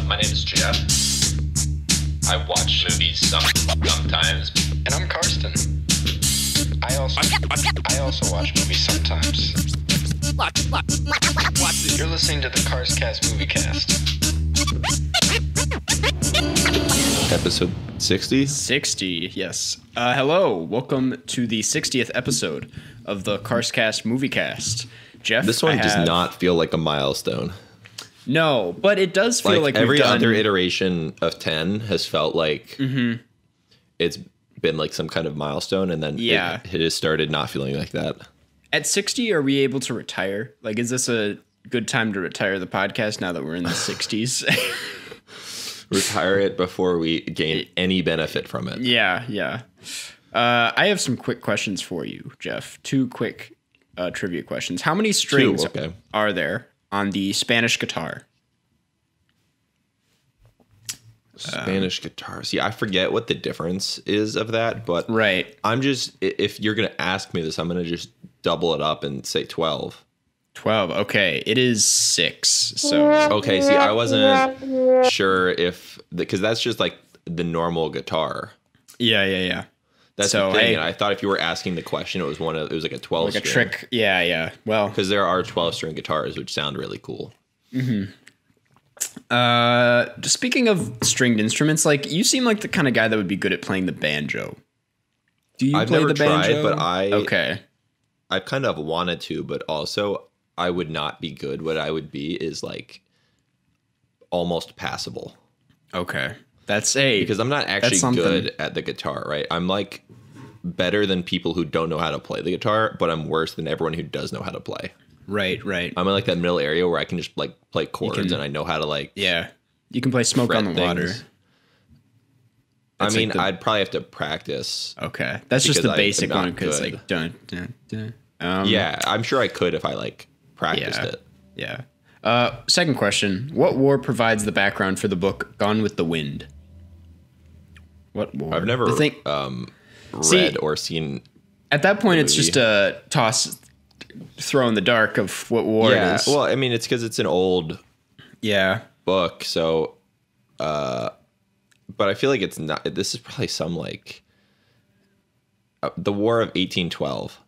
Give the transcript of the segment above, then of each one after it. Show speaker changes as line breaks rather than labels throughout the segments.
My name is Jeff. I watch movies sometimes.
And I'm Karsten. I also watch movies sometimes. You're listening to the Karstcast movie cast.
Episode 60?
60, yes. Hello, welcome to the 60th episode of the Karstcast movie cast. Jeff,
This one does not feel like a milestone.
No, but it does feel like
every
we've done...
other iteration of 10 has felt like it's been like some kind of milestone, and then it has started not feeling like that.
At 60, are we able to retire? Like, is this a good time to retire the podcast now that we're in the 60s?
Retire it before we gain any benefit from it.
Yeah. I have some quick questions for you, Jeff. Two quick trivia questions. How many strings are there on the Spanish guitar?
Spanish guitar. See, I forget what the difference is of that, but
right.
I'm just, if you're going to ask me this, I'm going to just double it up and say 12.
12. Okay. It is 6. So
okay. See, I wasn't sure if, because that's just like the normal guitar.
Yeah.
That's the thing. And I thought if you were asking the question, it was like a 12
like
string.
a trick. Yeah. Well,
because there are 12 string guitars, which sound really cool.
Mm-hmm. Speaking of stringed instruments, like, you seem like the kind of guy that would be good at playing the banjo. Do you
I've
play
never
the banjo?
tried, but I
I
kind of wanted to, but also I would not be good. What I would be is like almost passable.
Okay.
Because I'm not actually good at the guitar, right? I'm like better than people who don't know how to play the guitar, but I'm worse than everyone who does know how to play.
Right.
I'm in like that middle area where I can just like play chords and I know how to like.
Yeah. You can play Smoke on the Water.
I mean, I'd probably have to practice.
Okay. That's just the basic one, because like dun.
Yeah, I'm sure I could if I like practiced it.
Yeah. Second question. What war provides the background for the book Gone with the Wind? What war?
I've never read or seen.
At that point, it's just a throw in the dark of what war it is.
Well, I mean, it's because it's an old book, so but I feel like it's not. This is probably some like the War of 1812.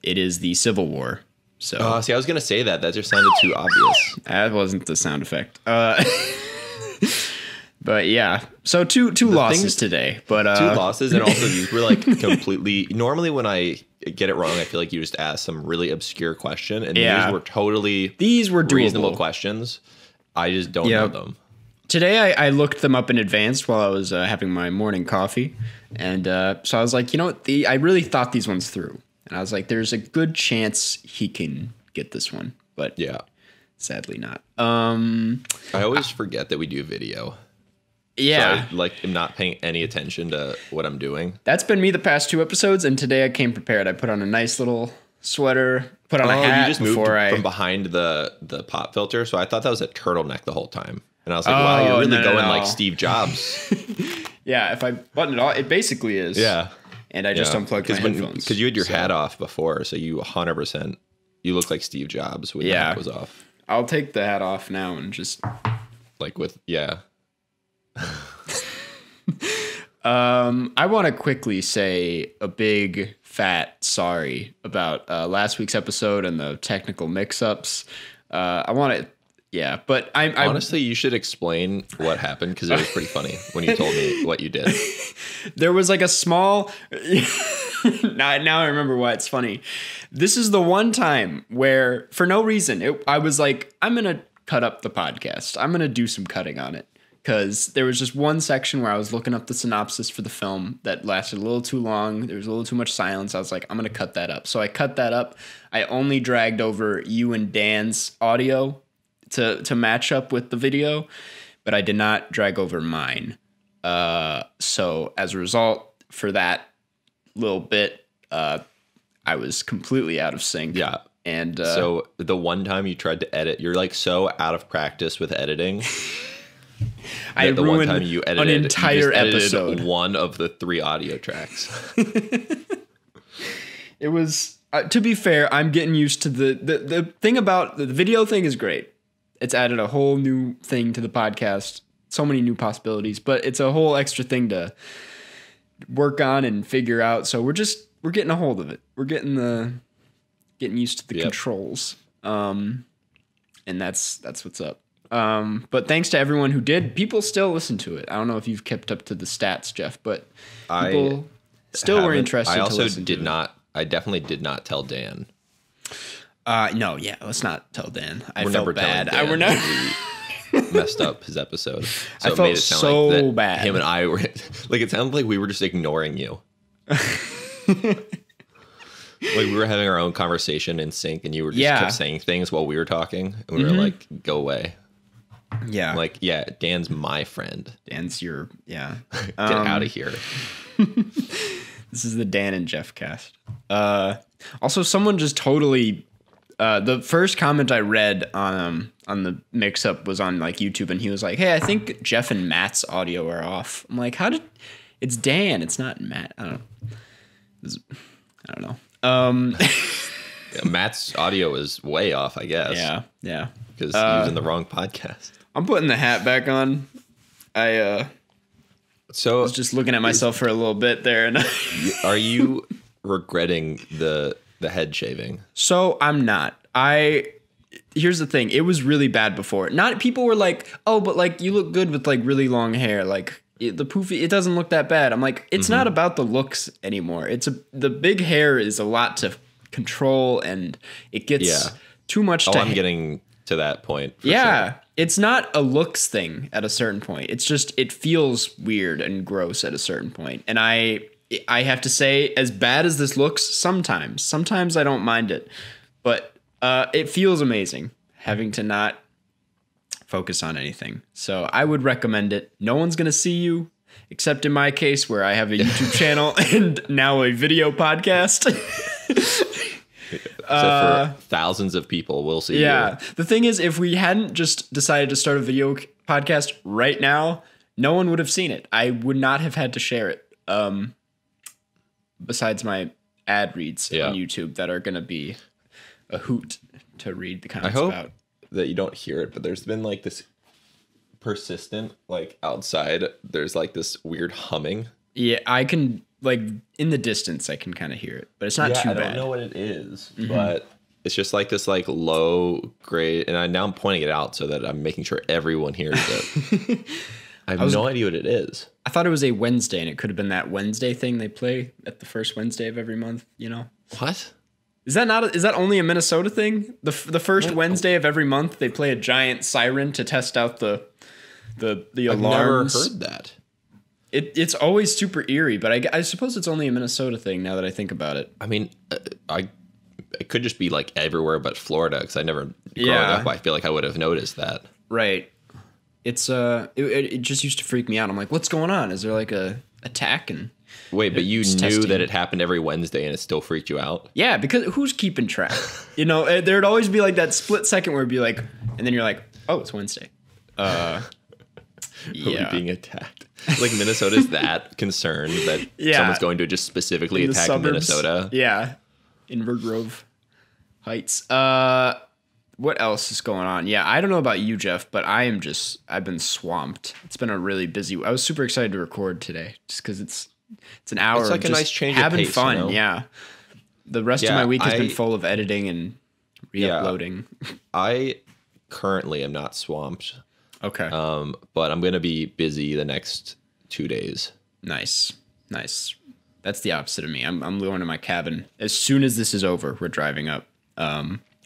It
is the Civil War. So
see, I was gonna say that just sounded too obvious.
That wasn't the sound effect. But yeah, so two losses today. But
2 losses, and also these were like completely. Normally, when I get it wrong, I feel like you just ask some really obscure question, and these were doable. Reasonable questions. I just don't know them.
Today, I looked them up in advance while I was having my morning coffee, and so I was like, you know what? I really thought these ones through, and I was like, there's a good chance he can get this one, but sadly not.
I always forget that we do video.
Yeah.
So I am not paying any attention to what I'm doing.
That's been me the past 2 episodes, and today I came prepared. I put on a nice little sweater, put on a hat.
You just moved from behind the pop filter, so I thought that was a turtleneck the whole time. And I was like, wow, you're really going like Steve Jobs.
Yeah, if I button it off, it basically is.
Yeah.
And I just unplugged my headphones.
Because you had your hat off before, so you 100%, you look like Steve Jobs when the hat was off.
I'll take the hat off now and just...
Like with,
I want to quickly say a big fat sorry about last week's episode and the technical mix-ups. I want to, but I
honestly, you should explain what happened, because it was pretty funny when you told me what you did.
There was like a small. Now I remember why it's funny. This is the one time where, for no reason, I was like, I'm gonna cut up the podcast. I'm gonna do some cutting on it. Because there was just one section where I was looking up the synopsis for the film that lasted a little too long. There was a little too much silence. I was like, I'm going to cut that up. So I cut that up. I only dragged over you and Dan's audio to match up with the video, but I did not drag over mine. So as a result, for that little bit, I was completely out of sync.
Yeah.
And
so the one time you tried to edit, you're like so out of practice with editing.
I
the
ruined
one time you edited
an entire episode.
One of the 3 audio tracks.
It was to be fair, I'm getting used to the thing about the video thing is great. It's added a whole new thing to the podcast. So many new possibilities, but it's a whole extra thing to work on and figure out. So we're getting a hold of it. We're getting used to the controls. And that's what's up. But thanks to everyone who did. People still listen to it. I don't know if you've kept up to the stats, Jeff, but people still were interested.
I also
to listen
did
to
not. I definitely did not tell Dan.
No, yeah, let's not tell Dan. I
We're
felt
never
bad.
telling Dan
We're not.
we messed up his episode. So
I
it
felt
made it sound
so
like that
bad.
him and I were like, it sounded like we were just ignoring you. Like we were having our own conversation in sync, and you were just kept saying things while we were talking, and we were like, "Go away."
Yeah,
I'm like, yeah, Dan's my friend.
Dan's your
Get out of here.
This is the Dan and Jeff cast. Also, someone just totally. The first comment I read on the mix-up was on like YouTube, and he was like, "Hey, I think Jeff and Matt's audio are off." I'm like, "How did? It's Dan. It's not Matt. I don't know."
Yeah, Matt's audio is way off, I guess.
Yeah.
Because he was in the wrong podcast.
I'm putting the hat back on. I was just looking at myself for a little bit there, and
are you regretting the head shaving?
So I'm not. Here's the thing. It was really bad before. Not people were like, "Oh, but like you look good with like really long hair." Like the poofy, it doesn't look that bad. I'm like, it's not about the looks anymore. The big hair is a lot to control, and it gets too much.
I'm getting to that point.
Sure. It's not a looks thing at a certain point. It's just it feels weird and gross at a certain point, and I have to say, as bad as this looks, sometimes I don't mind it, but it feels amazing having to not focus on anything. So I would recommend it. No one's going to see you, except in my case where I have a YouTube channel and now a video podcast.
Except for thousands of people will see you.
Yeah. The thing is, if we hadn't just decided to start a video podcast right now, no one would have seen it. I would not have had to share it. Besides my ad reads on YouTube that are going to be a hoot to read the comments about.
I hope that you don't hear it, but there's been like this persistent, like outside, there's like this weird humming.
Yeah, I can, like in the distance, I can kind of hear it, but it's not too bad.
I don't know what it is, but it's just like this like low grade, and now I'm pointing it out so that I'm making sure everyone hears it. I have no idea what it is.
I thought it was a Wednesday, and it could have been that Wednesday thing they play at the first Wednesday of every month, you know?
What?
Is that only a Minnesota thing? The first Wednesday of every month, they play a giant siren to test out the alarms.
I've never heard that.
It's always super eerie, but I suppose it's only a Minnesota thing now that I think about it.
I mean, it could just be like everywhere but Florida, because I never, growing up, I feel like I would have noticed that.
Right. It's it just used to freak me out. I'm like, what's going on? Is there like a attack? And
wait, but you knew that it happened every Wednesday, and it still freaked you out?
Yeah, because who's keeping track? You know, there'd always be like that split second where it'd be like, and then you're like, oh, it's Wednesday. Are
we being attacked? Like Minnesota's that concerned that someone's going to just specifically attack Minnesota?
Yeah, in Grove Heights. What else is going on? Yeah, I don't know about you, Jeff, but I've been swamped. It's been a really busy. I was super excited to record today, just because it's an hour.
It's like
of
a nice change
having
of pace,
fun.
you know?
Yeah, the rest of my week has been full of editing and re-uploading.
I currently am not swamped.
Okay.
But I'm gonna be busy the next 2 days.
Nice. That's the opposite of me. I'm going to my cabin as soon as this is over. We're driving up.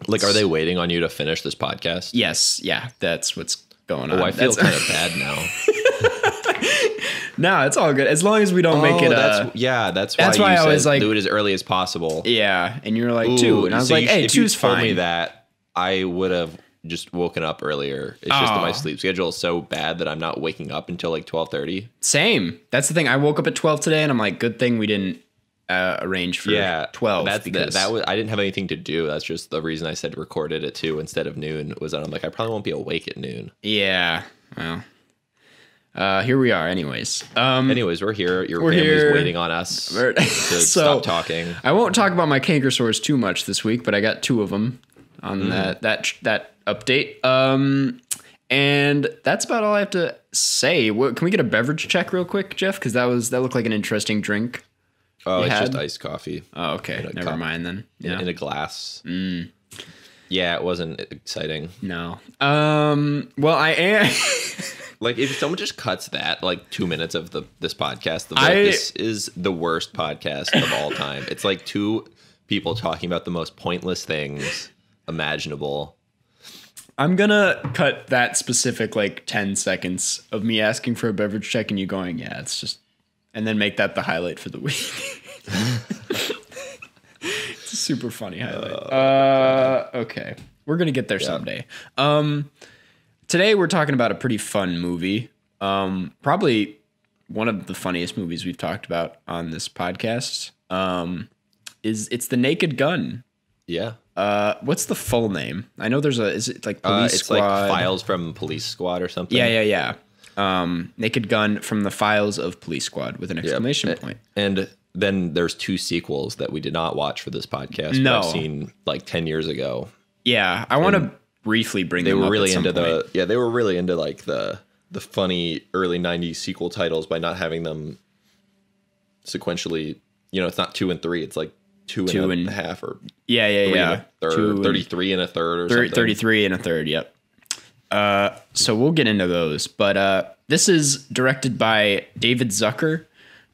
Like, are they waiting on you to finish this podcast?
Yes. Yeah, that's what's going on.
Oh, I feel kind of bad now.
No, it's all good. As long as we don't make it.
That's why I was like, do it as early as possible.
Yeah, and you're like 2, and I was like, hey, 2's fine.
If you told me that, I would have just woken up earlier. It's just that my sleep schedule is so bad that I'm not waking up until like 12:30.
Same. That's the thing. I woke up at 12 today, and I'm like, good thing we didn't arrange for 12.
That was I didn't have anything to do. That's just the reason I said record it at 2 instead of noon. Was that I'm like, I probably won't be awake at noon.
Yeah. Well. Here we are. Anyways,
we're here. Your family's waiting on us to stop talking.
I won't talk about my canker sores too much this week, but I got 2 of them on that update. And that's about all I have to say. Can we get a beverage check real quick, Jeff? Because that looked like an interesting drink.
Oh, it's just iced coffee.
Oh, okay. Never mind then. Yeah.
In a glass. Yeah, it wasn't exciting.
No. Well, I am.
Like, if someone just cuts that, like, 2 minutes of this podcast, this is the worst podcast of all time. It's like two people talking about the most pointless things imaginable.
I'm gonna cut that specific, like, 10 seconds of me asking for a beverage check and you going, yeah, it's just... And then make that the highlight for the week. It's a super funny highlight. Okay. We're going to get there someday. Today we're talking about a pretty fun movie. Probably one of the funniest movies we've talked about on this podcast. It's The Naked Gun.
Yeah.
What's the full name? I know is it like Police
it's
Squad?
It's like Files from Police Squad or something.
Yeah. Naked Gun from the Files of Police Squad with an exclamation point.
And then there's 2 sequels that we did not watch for this podcast.
No.
But I've seen like 10 years ago.
Yeah, I want to briefly bring them up. They were really into
they were really into like the funny early 90s sequel titles by not having them sequentially, it's not 2 and 3, it's like two and a half or
yeah.
And a third, 33 and a third or something.
33 and a third, yep. So we'll get into those, but this is directed by David Zucker,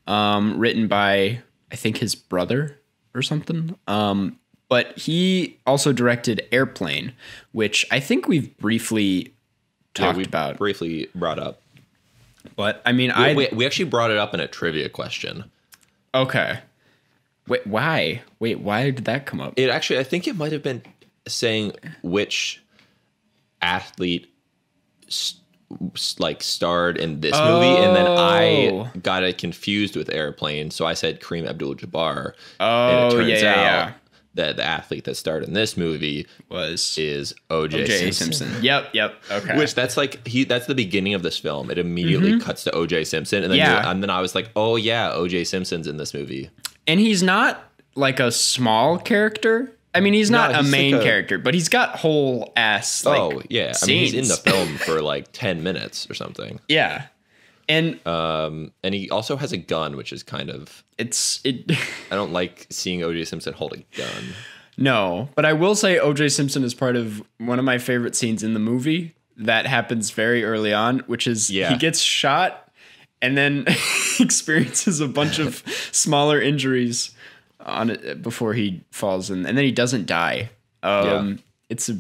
written by I think his brother or something. But he also directed Airplane, which I think we've briefly talked about.
Briefly brought up.
But I mean,
we actually brought it up in a trivia question.
Okay. Wait, why? Why did that come up?
It actually, I think it might have been saying which athlete starred in this movie, and then I got it confused with Airplane, so I said Kareem Abdul-Jabbar. And it turns out that the athlete that starred in this movie is O.J. Simpson.
Yep. Okay.
Which that's the beginning of this film. It immediately cuts to O.J. Simpson, and then I was like, oh yeah, O.J. Simpson's in this movie. And
he's not like a small character. I mean, he's not a main character, but he's got whole ass scenes.
I mean, he's in the film for like 10 minutes or something.
Yeah. And
he also has a gun, which is kind of I don't like seeing O.J. Simpson hold a gun.
No, but I will say O.J. Simpson is part of one of my favorite scenes in the movie that happens very early on, which is he gets shot and then experiences a bunch of smaller injuries on it before he falls in, and then he doesn't die. It's a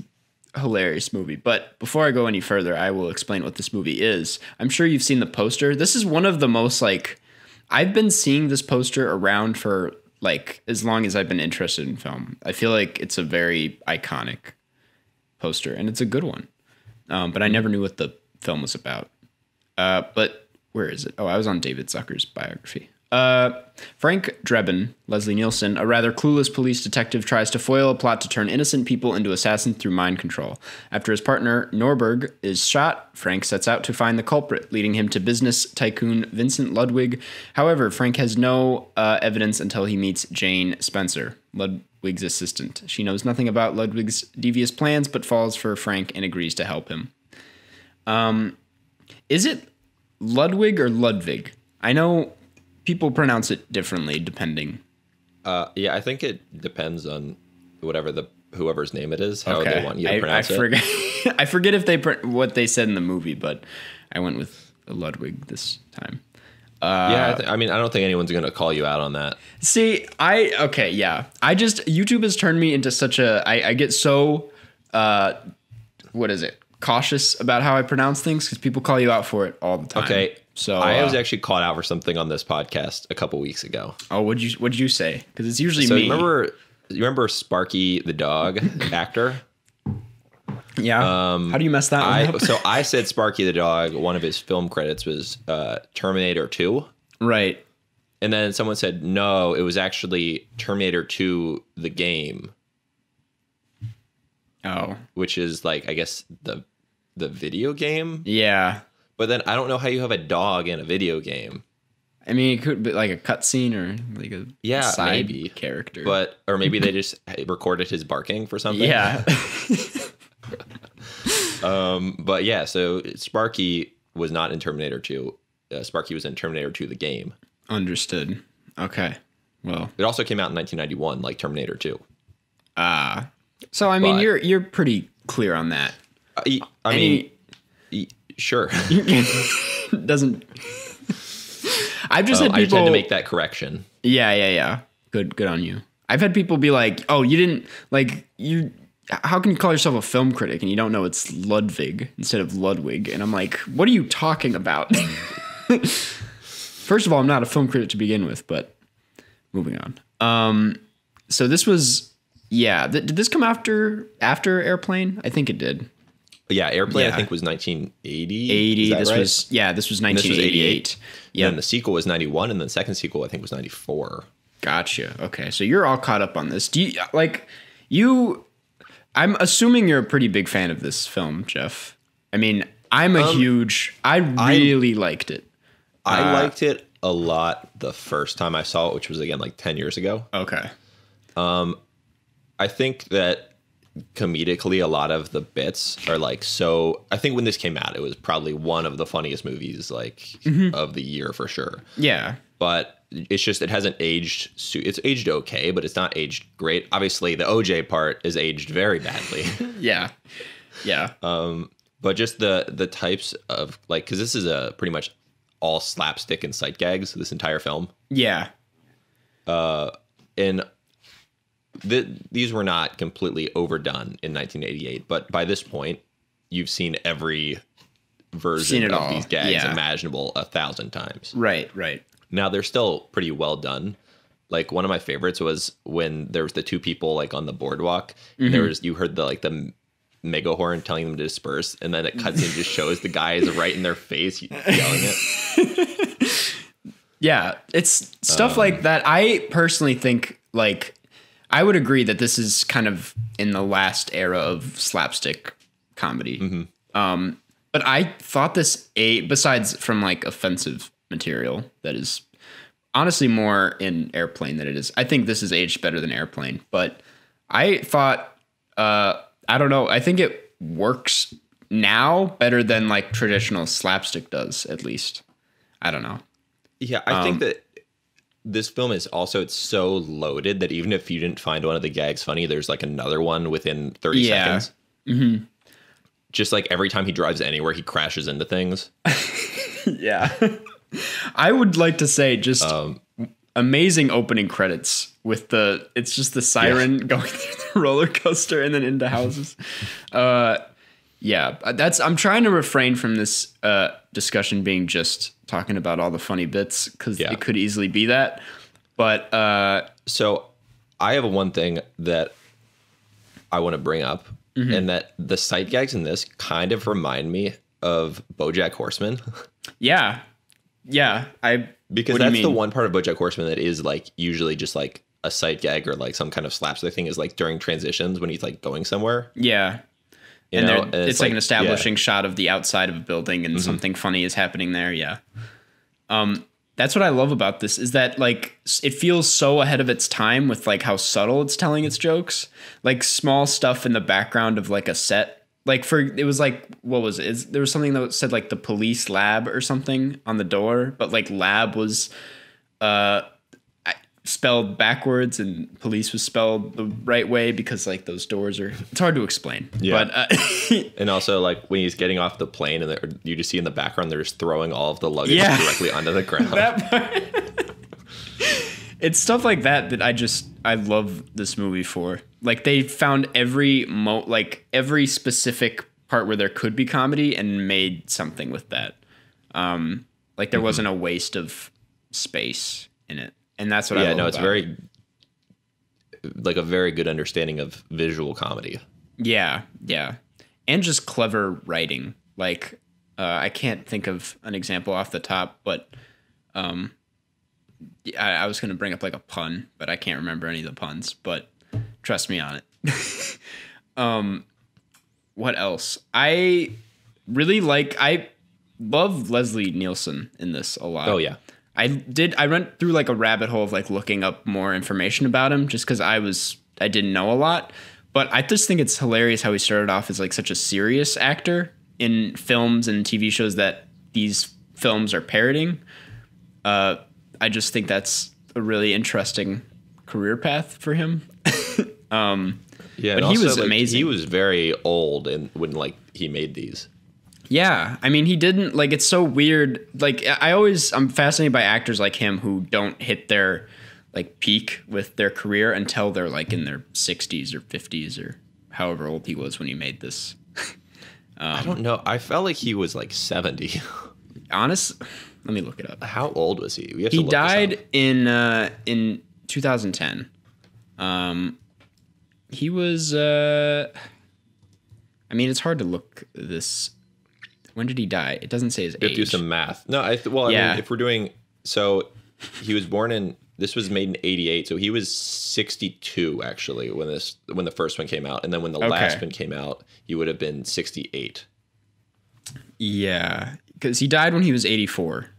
hilarious movie. But before I go any further, I will explain what this movie is. I'm sure you've seen the poster. This is one of the most I've been seeing this poster around for as long as I've been interested in film. I feel like it's a very iconic poster, and it's a good one. But I never knew what the film was about. But where is it? Oh, I was on David Zucker's biography. Frank Drebin, Leslie Nielsen, a rather clueless police detective, tries to foil a plot to turn innocent people into assassins through mind control. After his partner, Norberg, is shot, Frank sets out to find the culprit, leading him to business tycoon Vincent Ludwig. However, Frank has no evidence until he meets Jane Spencer, Ludwig's assistant. She knows nothing about Ludwig's devious plans, but falls for Frank and agrees to help him. Is it Ludwig or Ludwig? I know people pronounce it differently depending.
I think it depends on whoever's name it is, how they want you to pronounce it.
I forget if what they said in the movie, but I went with Ludwig this time.
I mean, I don't think anyone's going to call you out on that.
See, YouTube has turned me into such I get so, cautious about how I pronounce things because people call you out for it all the time.
Okay.
So
I was actually caught out for something on this podcast a couple weeks ago.
Oh, what'd you say? Because it's usually me.
You remember Sparky the dog actor?
Yeah. How do you mess that one up?
So I said Sparky the dog. One of his film credits was Terminator 2.
Right.
And then someone said, no, it was actually Terminator 2, the game.
Oh.
Which is I guess the video game.
Yeah.
But then I don't know how you have a dog in a video game.
I mean, it could be like a cutscene or like a side
maybe
character.
Or maybe they just recorded his barking for something.
Yeah.
But yeah, so Sparky was not in Terminator 2. Sparky was in Terminator 2, the game.
Understood. Okay. Well,
it also came out in 1991, like Terminator 2.
So I mean, you're pretty clear on that.
I mean, sure.
Doesn't. I've just had people.
I just had to make that correction.
Yeah. Good on you. I've had people be like, "Oh, you didn't like you. How can you call yourself a film critic and you don't know it's Ludwig instead of Ludwig?" And I'm like, "What are you talking about?" First of all, I'm not a film critic to begin with, but moving on. So this was, did this come after Airplane? I think it did.
Yeah, Airplane I think was 1980.
80.
This
right? This was 1988.
Yeah, and the sequel was 91, and the second sequel I think was 94. Gotcha.
Okay, so you're all caught up on this. Do you like you? I'm assuming you're a pretty big fan of this film, Jeff. I mean, I'm a huge. I really liked it.
I liked it a lot the first time I saw it, which was again like 10 years ago.
Okay.
I think that comedically a lot of the bits are like, so I think when this came out, it was probably one of the funniest movies like of the year for sure.
Yeah.
But it's just, it hasn't aged. It's aged okay, but it's not aged great. Obviously the OJ part is aged very badly.
Yeah.
But just the types of like, cause this is a pretty much all slapstick and sight gags, this entire film.
Yeah.
And these were not completely overdone in 1988, but by this point, you've seen every version of these gags imaginable 1,000 times.
Right.
Now they're still pretty well done. Like one of my favorites was when there was the two people like on the boardwalk. And you heard the mega horn telling them to disperse, and then it cuts and just shows the guys right in their face yelling it.
Yeah, it's stuff like that. I personally think like I would agree that this is kind of in the last era of slapstick comedy. But I thought this besides from like offensive material that is honestly more in Airplane than it is. I think this is aged better than Airplane, but I thought I don't know. I think it works now better than like traditional slapstick does, at least. I don't know.
Yeah, I think that this film is also, it's so loaded that even if you didn't find one of the gags funny, there's like another one within 30 seconds. Just like every time he drives anywhere, he crashes into things.
Yeah. I would like to say just amazing opening credits with it's just the siren going through the roller coaster and then into houses. I'm trying to refrain from this discussion being just talking about all the funny bits because it could easily be that. But
so I have one thing that I want to bring up, and that the sight gags in this kind of remind me of BoJack Horseman.
Yeah.
Because that's the one part of BoJack Horseman that is like usually just like a sight gag or like some kind of slapstick thing is like during transitions when he's like going somewhere.
Yeah. And it's like an establishing shot of the outside of a building and something funny is happening there. Yeah. That's what I love about this is that like it feels so ahead of its time with like how subtle it's telling its jokes, like small stuff in the background of like a set. Like it was like, what was it? There was something that said like the police lab or something on the door, but like lab was spelled backwards and police was spelled the right way because like those doors it's hard to explain.
Yeah.
But,
and also like when he's getting off the plane and you just see in the background, they're just throwing all of the luggage directly onto the ground.
That part. It's stuff like that I love this movie for. Like they found every specific part where there could be comedy and made something with that. Like there wasn't a waste of space in it. And that's what I love. Yeah, no,
it's very like a very good understanding of visual comedy.
Yeah. And just clever writing. Like I can't think of an example off the top, but I was going to bring up like a pun, but I can't remember any of the puns, but trust me on it. What else? I love Leslie Nielsen in this a lot.
Oh yeah.
I went through like a rabbit hole of like looking up more information about him just because I didn't know a lot, But I just think it's hilarious how he started off as like such a serious actor in films and TV shows that these films are parroting. I just think that's a really interesting career path for him.
Yeah,
but he was amazing.
He was very old when like he made these.
Yeah, I mean, he didn't like. It's so weird. Like I'm fascinated by actors like him who don't hit their like peak with their career until they're like in their 60s or 50s or however old he was when he made this.
I don't know. I felt like he was like 70.
Honest, let me look it up.
How old was he?
He died in 2010. He was. I mean, it's hard to look this. When did he die? It doesn't say his age.
Do some math. No, I mean, if we're doing so, he was born in. This was made in 88, so he was 62 actually when the first one came out, and then when the last one came out, he would have been 68.
Yeah, because he died when he was 84.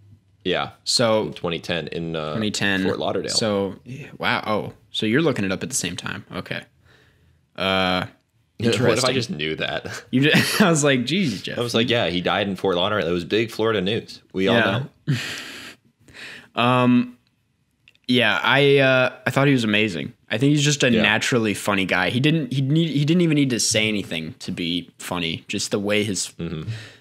Yeah.
So
in 2010 in
2010
Fort Lauderdale.
So wow. Oh, so you're looking it up at the same time. Okay. Interesting.
What if I just knew that?
I was like, geez, Jeff.
I was like, yeah, he died in Fort Lauderdale. It was big Florida news. We all know.
Yeah, I thought he was amazing. I think he's just a naturally funny guy. He didn't even need to say anything to be funny. Just the way his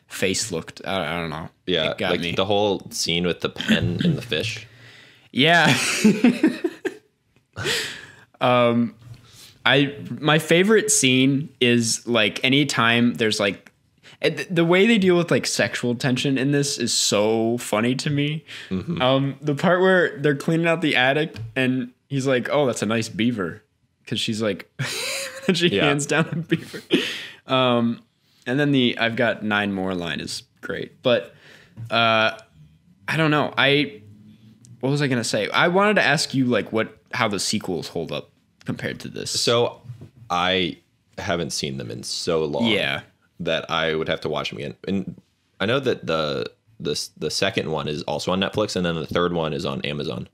face looked. I don't know.
Yeah,
it got
like
me.
the whole scene with the pen and the fish.
Yeah. My favorite scene is like anytime there's like the way they deal with like sexual tension in this is so funny to me. The part where they're cleaning out the attic and he's like, "Oh, that's a nice beaver," because she's like, and she hands down a beaver. And then "I've got 9 more" line is great, but I don't know. What was I gonna say? I wanted to ask you like how the sequels hold up compared to this.
So I haven't seen them in so long.
Yeah.
That I would have to watch them again. And I know that the second one is also on Netflix, and then the third one is on Amazon.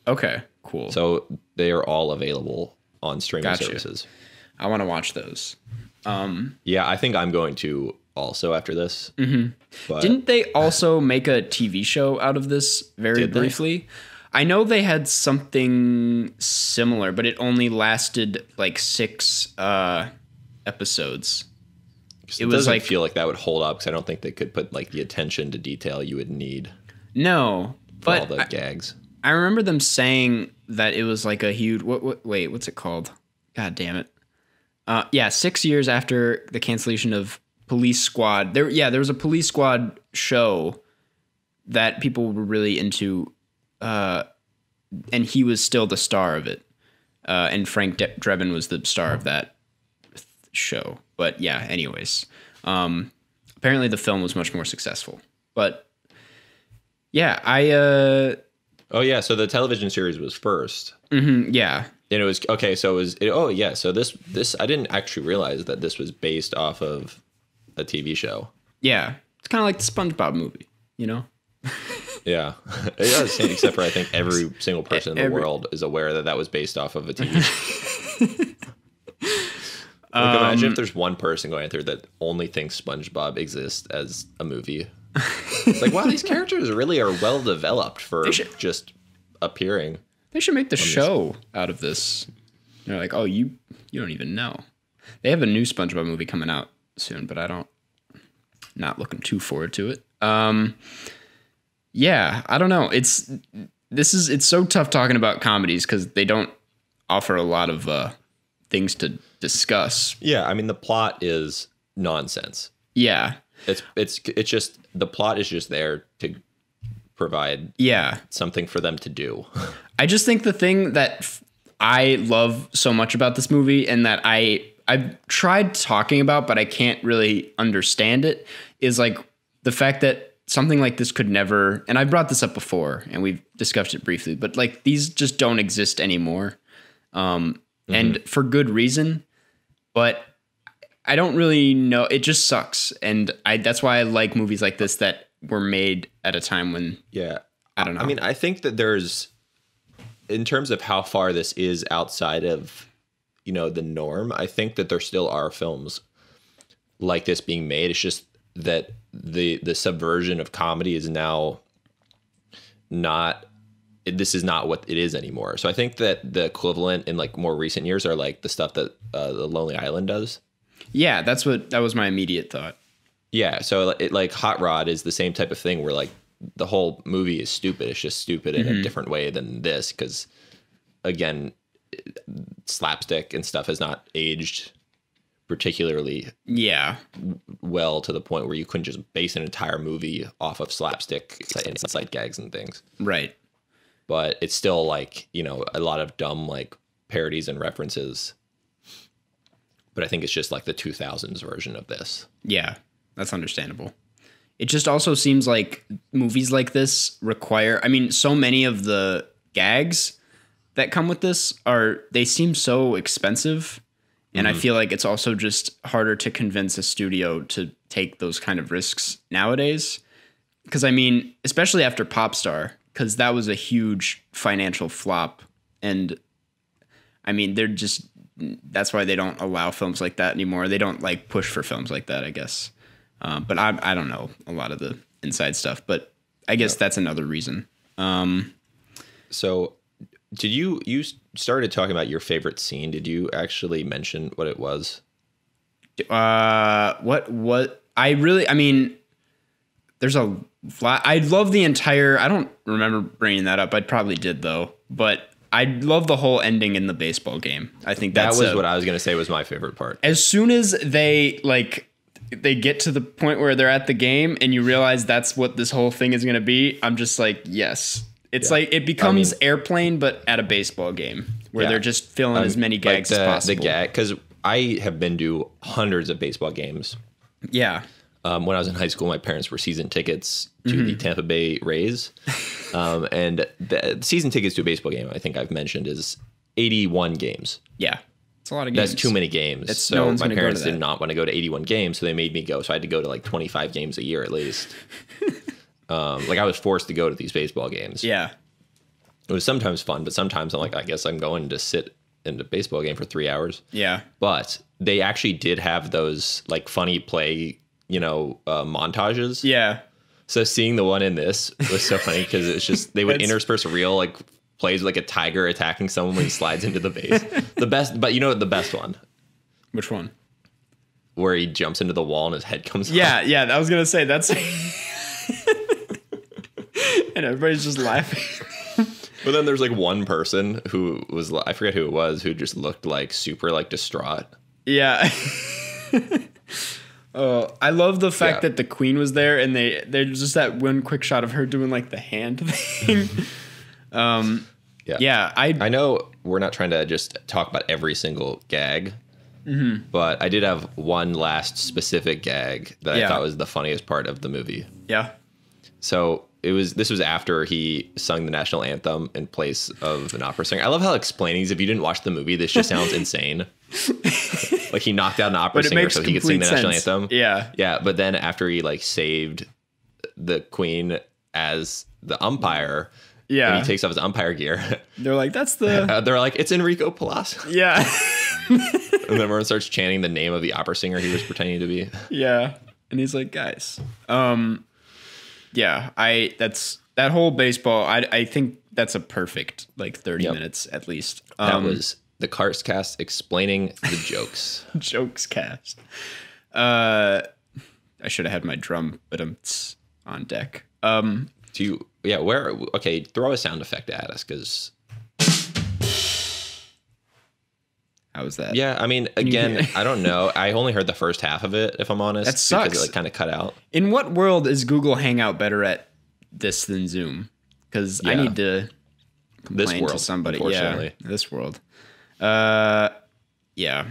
Okay, cool.
So they are all available on streaming services.
I want to watch those.
Yeah, I think I'm going to also after this. But
didn't they also make a TV show out of this very briefly? I know they had something similar, but it only lasted like 6 episodes.
It was doesn't feel like that would hold up because I don't think they could put like the attention to detail you would need.
No,
but all the gags.
I remember them saying that it was like a huge. Wait, what's it called? God damn it! 6 years after the cancellation of Police Squad, there was a Police Squad show that people were really into, and he was still the star of it, and Frank Drebin was the star of that show. But yeah, anyways, apparently the film was much more successful. But yeah,
oh yeah, so the television series was first.
Yeah,
and it was okay. So so this I didn't actually realize that this was based off of a TV show.
Yeah, it's kind of like the SpongeBob movie, you know.
Yeah, it does. Except for I think every single person in the world is aware that was based off of a TV show. Like, imagine if there's one person going through that only thinks SpongeBob exists as a movie. It's like, wow, these characters really are well developed for just appearing.
They should make the show out of this. They're like, oh, you don't even know. They have a new SpongeBob movie coming out soon, but not looking too forward to it. Yeah, I don't know. It's so tough talking about comedies because they don't offer a lot of things to discuss.
Yeah, I mean the plot is nonsense.
Yeah.
It's just the plot is just there to provide something for them to do.
I just think the thing that I love so much about this movie and that I've tried talking about but I can't really understand it is like the fact that something like this could never, and I brought this up before and we've discussed it briefly, but like these just don't exist anymore. And for good reason, but I don't really know. It just sucks. And that's why I like movies like this that were made at a time when, I don't know.
I mean, I think that there's, in terms of how far this is outside of, the norm. I think that there still are films like this being made. It's just that the subversion of comedy is now not, this is not what it is anymore. So I think that the equivalent in like more recent years are like the stuff that the Lonely Island does.
Yeah, that was my immediate thought.
Yeah, so like Hot Rod is the same type of thing where like the whole movie is stupid. It's just stupid in a different way than this because, again, slapstick and stuff has not aged particularly well to the point where you couldn't just base an entire movie off of slapstick inside gags and things.
Right.
But it's still like, a lot of dumb like parodies and references. But I think it's just like the 2000s version of this.
Yeah, that's understandable. It just also seems like movies like this require, so many of the gags that come with this they seem so expensive. And I feel like it's also just harder to convince a studio to take those kind of risks nowadays. Because especially after Popstar, because that was a huge financial flop. And that's why they don't allow films like that anymore. They don't like push for films like that, I guess. But I don't know a lot of the inside stuff, but I guess that's another reason.
So did you started talking about your favorite scene. Did you actually mention what it was?
What there's a lot. I love the entire, I don't remember bringing that up. I probably did though, but I love the whole ending in the baseball game. I think that was
what I was going to say was my favorite part.
As soon as they get to the point where they're at the game and you realize that's what this whole thing is going to be, I'm just like, yes. It's like it becomes Airplane, but at a baseball game where they're just filling as many gags as possible.
The gag, because I have been to hundreds of baseball games.
Yeah.
When I was in high school, my parents were season tickets to the Tampa Bay Rays. And the season tickets to a baseball game, I think I've mentioned, is 81 games.
Yeah. It's a lot of games.
That's too many games. So my parents did not want to go to 81 games, so they made me go. So I had to go to like 25 games a year at least. I was forced to go to these baseball games.
Yeah.
It was sometimes fun, but sometimes I'm like, I guess I'm going to sit in a baseball game for 3 hours.
Yeah.
But they actually did have those like funny play, montages.
Yeah.
So seeing the one in this was so funny because it's just, they would intersperse real like plays with like a tiger attacking someone when he slides into the base. The best, but the best one.
Which one?
Where he jumps into the wall and his head comes
Yeah,
off.
yeah. I was going to say that's... And everybody's just laughing.
But then there's like one person who was, I forget who it was, who just looked like super like distraught.
Yeah. Oh, I love the fact that the Queen was there and there's just that one quick shot of her doing like the hand thing. I
know we're not trying to just talk about every single gag, but I did have one last specific gag that I thought was the funniest part of the movie.
Yeah.
So this was after he sung the national anthem in place of an opera singer. I love how explaining is, if you didn't watch the movie, this just sounds insane. Like he knocked out an opera singer so he could sing the national anthem.
Yeah.
Yeah. But then after he like saved the Queen as the umpire, and he takes off his umpire gear.
They're like, that's the...
they're like, it's Enrico Palazzo.
Yeah.
And then everyone starts chanting the name of the opera singer he was pretending to be.
Yeah. And he's like, guys. Yeah, that whole baseball, I think that's a perfect like 30 minutes at least.
That was the Karstcast explaining the jokes.
Jokes cast. I should have had my drum, but I'm on deck.
Throw a sound effect at us, because
how was that?
Yeah, I mean, again, I don't know. I only heard the first half of it, if I'm honest.
That sucks.
Because it like kind of cut out.
In what world is Google Hangout better at this than Zoom? Because I need to complain to somebody.
Unfortunately.
Yeah, this world. Yeah.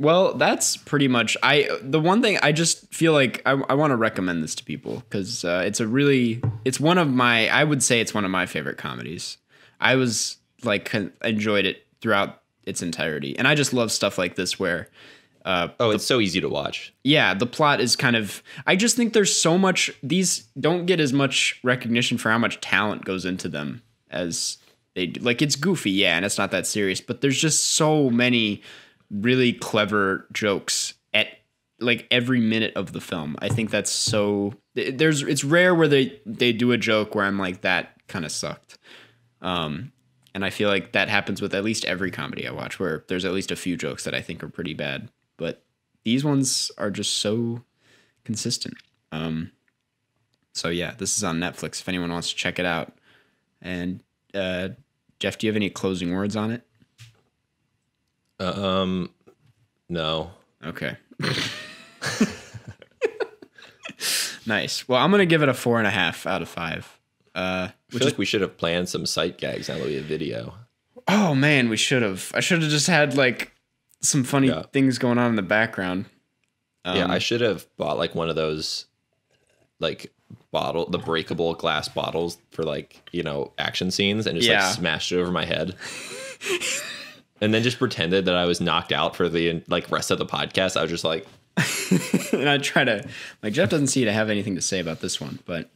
Well, that's pretty much. The one thing I just feel like I want to recommend this to people because it's one of my. I would say it's one of my favorite comedies. I was like enjoyed it throughout its entirety, and I just love stuff like this where.
It's so easy to watch.
Yeah, the plot is kind of. I just think there's so much. These don't get as much recognition for how much talent goes into them as they do. Like, it's goofy, yeah, and it's not that serious, but there's just so many really clever jokes at like every minute of the film. I think that's so it's rare where they do a joke where I'm like, that kind of sucked. And I feel like that happens with at least every comedy I watch, where there's at least a few jokes that I think are pretty bad, but these ones are just so consistent. So yeah, this is on Netflix if anyone wants to check it out. And Jeff, do you have any closing words on it?
No.
Okay. Nice. Well, I'm gonna give it a 4.5 out of 5.
I feel like we should have planned some sight gags now that we have video.
Oh man, we should have. I should have just had like some funny things going on in the background.
Yeah, I should have bought like one of those like the breakable glass bottles for like, you know, action scenes, and just like smashed it over my head. And then just pretended that I was knocked out for the like rest of the podcast. I was just like,
and I try to like, Jeff doesn't seem to have anything to say about this one, but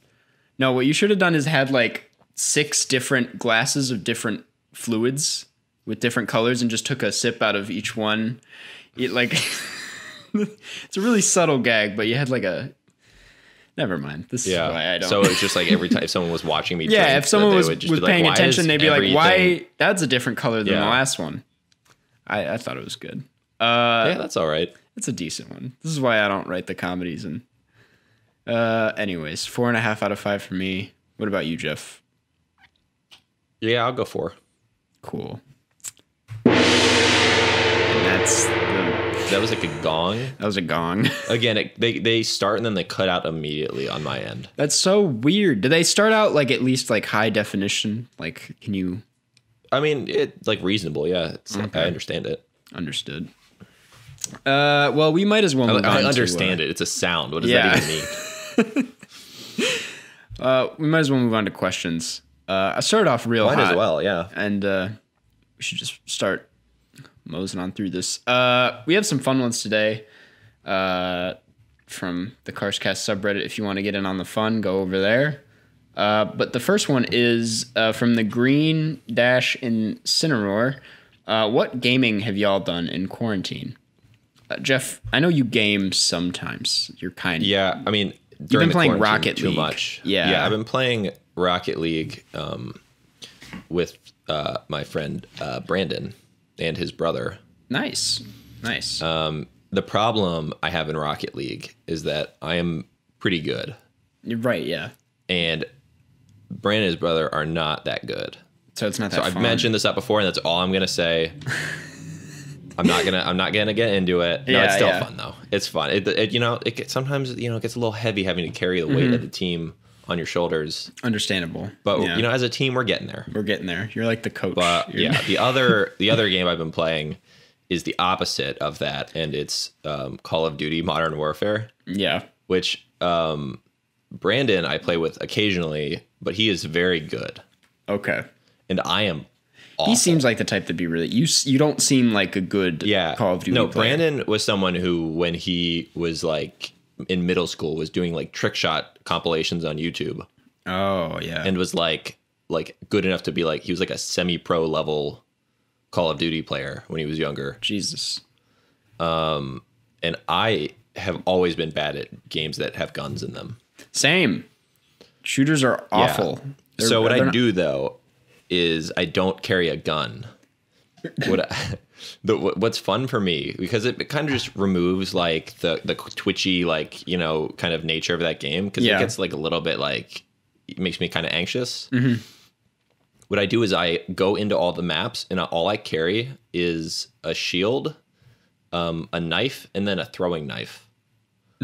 no, what you should have done is had like 6 different glasses of different fluids with different colors and just took a sip out of each one. It like, it's a really subtle gag, but you had like a, never mind. This is why I don't.
So it's just like every time someone was watching me.
Yeah,
drink,
if someone was paying
like,
attention, they'd be like, why? That's a different color than the last one. I thought it was good.
Yeah, that's all right.
It's a decent one. This is why I don't write the comedies. And anyways, 4.5 out of 5 for me. What about you, Jeff?
Yeah, I'll go 4.
Cool. And
that was like a gong.
That was a gong.
Again, they start and then they cut out immediately on my end.
That's so weird. Do they start out like at least like high definition? Like, can you?
I mean, it like reasonable. Yeah, I understand it.
Understood. Well, we might as well move on.
I understand it. It's a sound. What does that even mean?
We might as well move on to questions. I started off real hot.
Might as well, yeah.
And we should just start moseying on through this. We have some fun ones today from the Karstcast subreddit. If you want to get in on the fun, go over there. But the first one is from the Green Dash Incineroar. What gaming have y'all done in quarantine? Jeff, I know you game sometimes. You're kind of...
Yeah, I mean,
you've been playing Rocket League.
Too much.
Yeah,
I've been playing Rocket League with my friend Brandon and his brother. Nice. The problem I have in Rocket League is that I am pretty good.
You're right, yeah.
And Brandon and his brother are not that good.
So it's not that fun.
I've mentioned this up before, and that's all I'm gonna say. I'm not gonna get into it. No, it's still fun though. It's fun. Sometimes it gets a little heavy having to carry the weight of the team on your shoulders.
Understandable.
But as a team, we're getting there.
We're getting there. You're like the coach.
But the other game I've been playing is the opposite of that, and it's Call of Duty Modern Warfare.
Yeah.
Which Brandon I play with occasionally, but he is very good.
Okay.
And I am awful.
He seems like the type to be really... You don't seem like a good Call of Duty player.
Brandon was someone who, when he was like in middle school, was doing like trick shot compilations on YouTube.
Oh, yeah.
And was like good enough to be like... He was like a semi-pro level Call of Duty player when he was younger.
Jesus.
And I have always been bad at games that have guns in them.
Same. Shooters are awful.
Yeah. So what I do, though, is I don't carry a gun. What's fun for me, because it kind of just removes like the twitchy, like, kind of nature of that game, because it gets like a little bit like, it makes me kind of anxious. Mm-hmm. What I do is I go into all the maps, and all I carry is a shield, a knife, and then a throwing knife.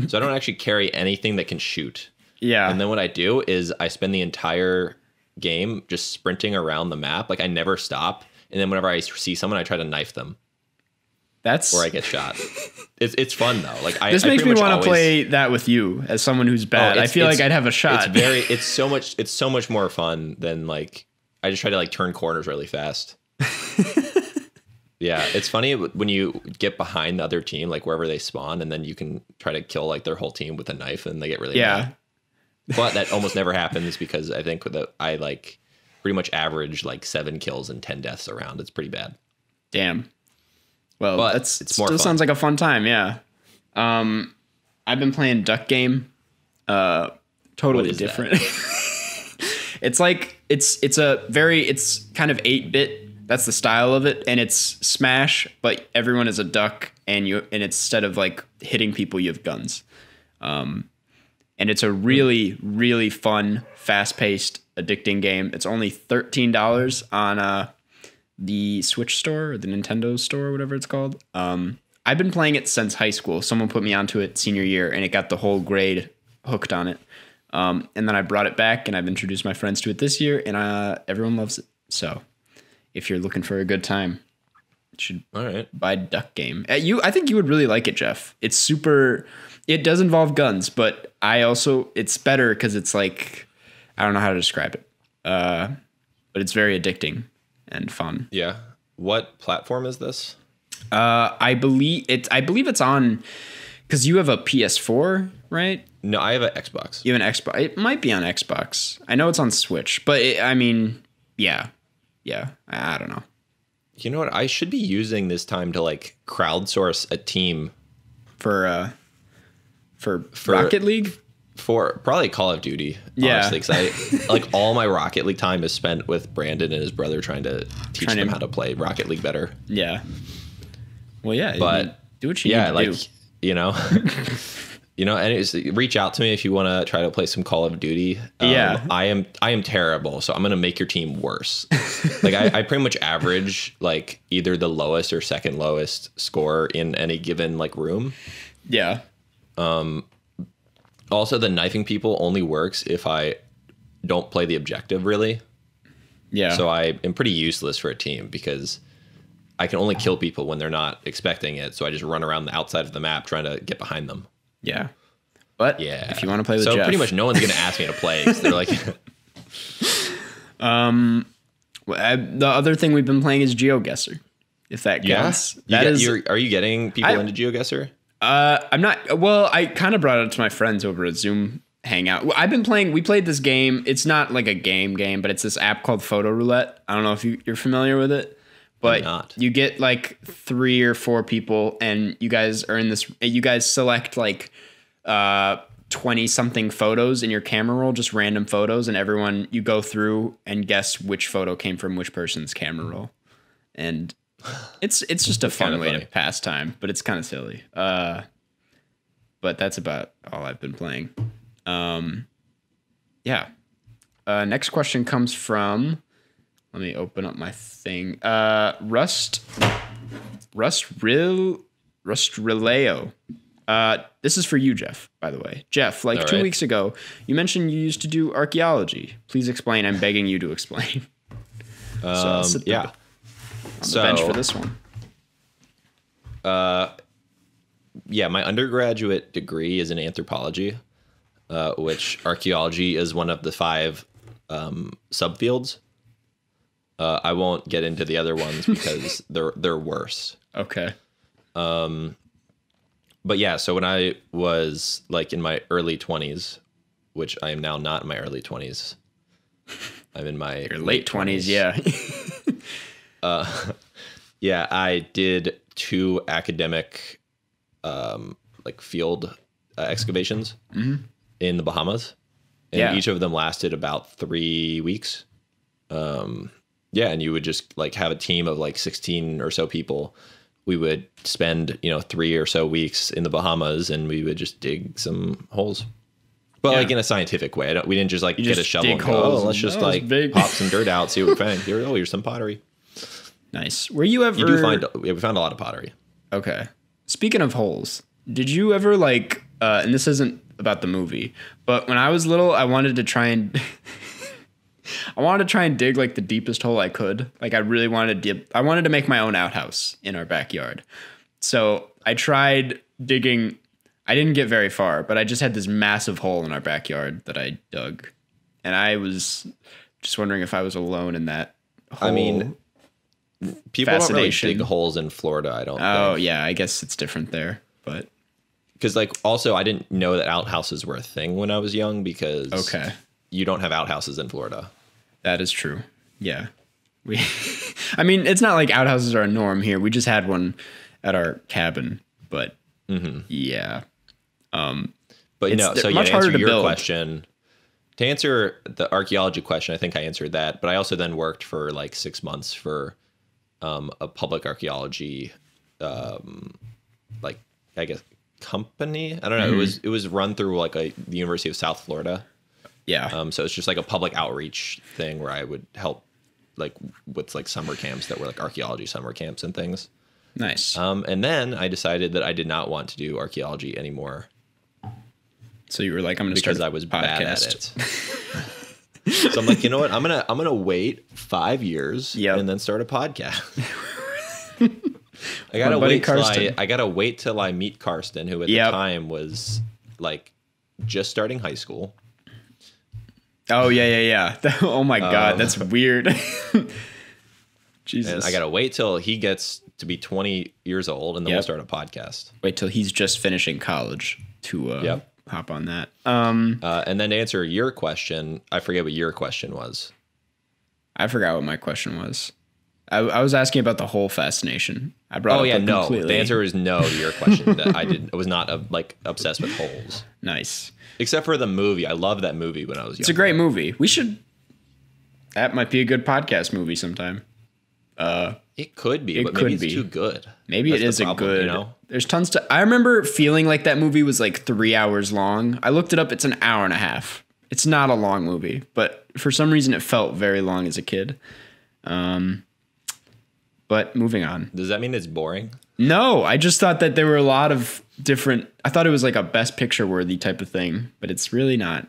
So I don't actually carry anything that can shoot.
Yeah.
And then what I do is I spend the entire game just sprinting around the map. Like, I never stop. And then whenever I see someone, I try to knife them. Or I get shot. It's fun though. Like,
this makes me want to play that with you as someone who's bad. I feel like I'd have a shot.
It's so much more fun than like, I just try to like turn corners really fast. Yeah, it's funny when you get behind the other team, like wherever they spawn, and then you can try to kill like their whole team with a knife, and they get really mad. But that almost never happens, because I think pretty much average like 7 kills and 10 deaths around. It's pretty bad.
Damn. Well,
But
that's
it's more
still
fun.
sounds like a fun time. Yeah. I've been playing Duck Game. Totally
What is
different. It's like it's kind of 8-bit. That's the style of it, and it's Smash, but everyone is a duck, and instead of like hitting people, you have guns. And it's a really, really fun, fast-paced, addicting game. It's only $13 on the Switch store or the Nintendo store, or whatever it's called. I've been playing it since high school. Someone put me onto it senior year, and it got the whole grade hooked on it. And then I brought it back, and I've introduced my friends to it this year, and everyone loves it. So if you're looking for a good time, you should buy Duck Game. I think you would really like it, Jeff. It's super. It does involve guns, but it's better because it's like, I don't know how to describe it, but it's very addicting and fun.
Yeah. What platform is this?
I believe it's on, because you have a PS4, right?
No, I have an Xbox.
You have an Xbox. It might be on Xbox. I know it's on Switch, but yeah. I don't know.
You know what? I should be using this time to like crowdsource a team
For Rocket League.
For probably Call of Duty.
Yeah.
Honestly, because like all my Rocket League time is spent with Brandon and his brother trying to teach them how to play Rocket League better.
Yeah. Well, yeah,
But
do what you need to do.
You know, and reach out to me if you want to try to play some Call of Duty.
Yeah.
I am terrible, so I'm gonna make your team worse. Like I pretty much average like either the lowest or second lowest score in any given like room.
Yeah.
Also, the knifing people only works if I don't play the objective really.
Yeah.
So I am pretty useless for a team because I can only kill people when they're not expecting it. So I just run around the outside of the map trying to get behind them.
Yeah. But
Yeah.
if you want to play with
so
Jeff,
pretty much no one's going to ask me to play 'cause they're like,
the other thing we've been playing is GeoGuessr. If that counts.
Are you getting people into GeoGuessr?
I'm not. Well, I kind of brought it up to my friends over at Zoom Hangout. We played this game. It's not like a game, but it's this app called Photo Roulette. I don't know if you're familiar with it, but
not.
you get like 3 or 4 people, and you guys are in this. You guys select like 20 something photos in your camera roll, just random photos, and you go through and guess which photo came from which person's camera roll, and it's just a fun way to pass time, but it's kind of silly. But that's about all I've been playing. Yeah. Next question comes from, let me open up my thing. Rustrileo. This is for you, Jeff, by the way. Jeff, like 2 weeks ago, you mentioned you used to do archaeology. Please explain. I'm begging you to explain. So I'll sit on the bench for this one.
Yeah, my undergraduate degree is in anthropology, which archaeology is one of the 5 subfields. I won't get into the other ones because they're worse.
Okay.
But yeah, so when I was like in my early 20s, which I am now not in my early 20s, I'm in my
late 20s. Yeah.
Yeah, I did 2 academic like field excavations in the Bahamas, and each of them lasted about 3 weeks. Yeah, and you would just like have a team of like 16 or so people. We would spend 3 or so weeks in the Bahamas, and we would just dig some holes. But like in a scientific way. We didn't just like get a shovel and go, let's just like pop some dirt out, see what we find. Here's some pottery.
Nice. Were you ever?
We found a lot of pottery.
Okay. Speaking of holes, did you ever like? And this isn't about the movie, but when I was little, I wanted to try and dig like the deepest hole I could. Like I really wanted to make my own outhouse in our backyard. So I tried digging. I didn't get very far, but I just had this massive hole in our backyard that I dug, and I was just wondering if I was alone in that whole.
I mean, people don't really dig holes in Florida, I don't think.
Oh, yeah, I guess it's different there, but
because like also I didn't know that outhouses were a thing when I was young because you don't have outhouses in Florida.
That is true. Yeah. We, I mean, it's not like outhouses are a norm here. We just had one at our cabin, but yeah.
But
It's
no, so yeah,
much
to
harder
answer
to
your
build.
question, to answer the archaeology question, I think I answered that. But I also then worked for like 6 months for a public archaeology, like I guess company. I don't know. It was run through like the University of South Florida.
Yeah.
So it's just like a public outreach thing where I would help like with like summer camps that were like archaeology summer camps and things.
Nice.
And then I decided that I did not want to do archaeology anymore
So you were like, I'm going to start
because I was
a
bad at
podcast.
it. So I'm like, you know what? I'm gonna wait 5 years
Yep.
and then start a podcast. I
My
gotta
buddy
wait till
Karsten.
I gotta wait till I meet Karsten, who at
Yep.
the time was like just starting high school.
Oh, yeah. Oh, my God. That's weird. Jesus.
And I gotta wait till he gets to be 20 years old, and then
Yep.
we'll start a podcast.
Wait till he's just finishing college to
Yep.
hop on that.
And then to answer your question, I forget what your question was.
I forgot what my question was. I was asking about the whole fascination. I brought
Oh
up
yeah,
like
no.
completely.
The answer is no to your question. That I was not like obsessed with holes,
Nice.
except for the movie. I loved that movie when I was young.
It's a great movie. We should. That might be a good podcast movie sometime.
It could be,
It
but
could
maybe it's
be.
too good.
Maybe
That's
it
the
is a
problem,
good.
You know?
There's tons to. I remember feeling like that movie was like 3 hours long. I looked it up. It's an hour and a half. It's not a long movie, but for some reason it felt very long as a kid. But moving on.
Does that mean it's boring?
No, I just thought that there were a lot of different. I thought it was like a best picture worthy type of thing, but it's really not.